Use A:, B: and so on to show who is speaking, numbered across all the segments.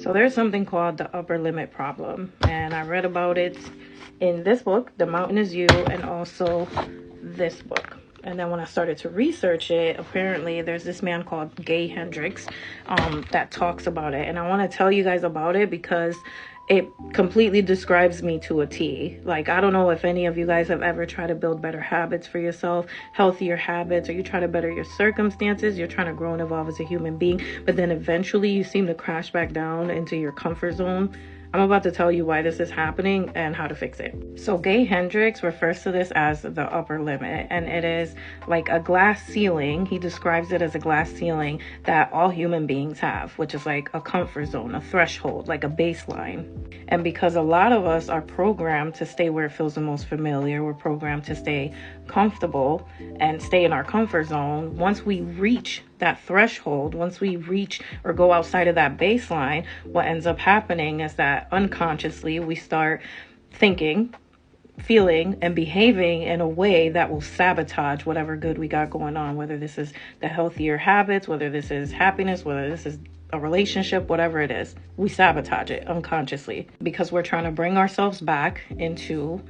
A: So there's something called the upper limit problem, and I read about it in this book, The Mountain Is You, and also this book. And then when I started to research it, apparently there's this man called Gay Hendricks that talks about it. And I want to tell you guys about it because it completely describes me to a T. Like, I don't know if any of you guys have ever tried to build better habits for yourself, healthier habits, or you try to better your circumstances. You're trying to grow and evolve as a human being, but then eventually you seem to crash back down into your comfort zone. I'm about to tell you why this is happening and how to fix it. So Gay Hendricks refers to this as the upper limit, and it is like a glass ceiling. He describes it as a glass ceiling that all human beings have, which is like a comfort zone, a threshold, like a baseline. And because a lot of us are programmed to stay where it feels the most familiar, we're programmed to stay comfortable and stay in our comfort zone. Once we reach that threshold, once we reach or go outside of that baseline, what ends up happening is that unconsciously we start thinking, feeling, and behaving in a way that will sabotage whatever good we got going on, whether this is the healthier habits, whether this is happiness, whether this is a relationship, whatever it is. We sabotage it unconsciously because we're trying to bring ourselves back into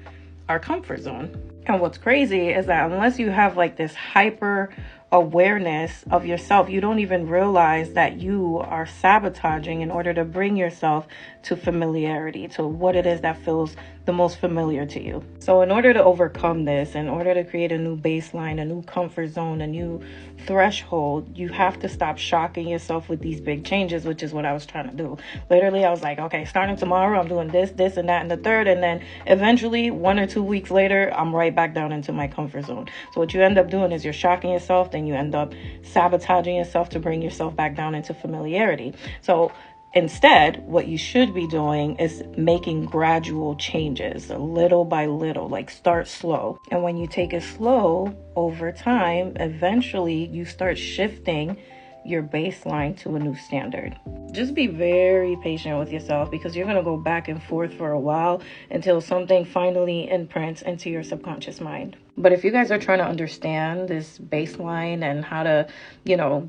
A: our comfort zone. And what's crazy is that unless you have like this hyper awareness of yourself, you don't even realize that you are sabotaging in order to bring yourself to familiarity, to what it is that feels the most familiar to you. So in order to overcome this, in order to create a new baseline, a new comfort zone, a new threshold, you have to stop shocking yourself with these big changes, which is what I was trying to do. Literally, I was like, okay, starting tomorrow, I'm doing this, and that, and the third. And then eventually 1 or 2 weeks later, I'm right back down into my comfort zone. So what you end up doing is you're shocking yourself, then you end up sabotaging yourself to bring yourself back down into familiarity. So instead, what you should be doing is making gradual changes, little by little, like start slow. And when you take it slow over time, eventually you start shifting your baseline to a new standard. Just be very patient with yourself because you're going to go back and forth for a while until something finally imprints into your subconscious mind. But if you guys are trying to understand this baseline and how to,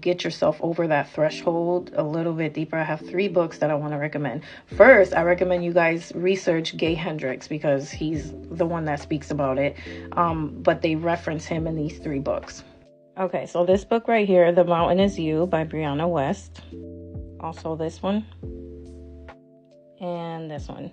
A: get yourself over that threshold a little bit deeper, I have 3 books that I want to recommend. First, I recommend you guys research Gay Hendricks because he's the one that speaks about it. But they reference him in these 3 books. Okay, so this book right here, The Mountain Is You by Brianna West. Also this one. And this one.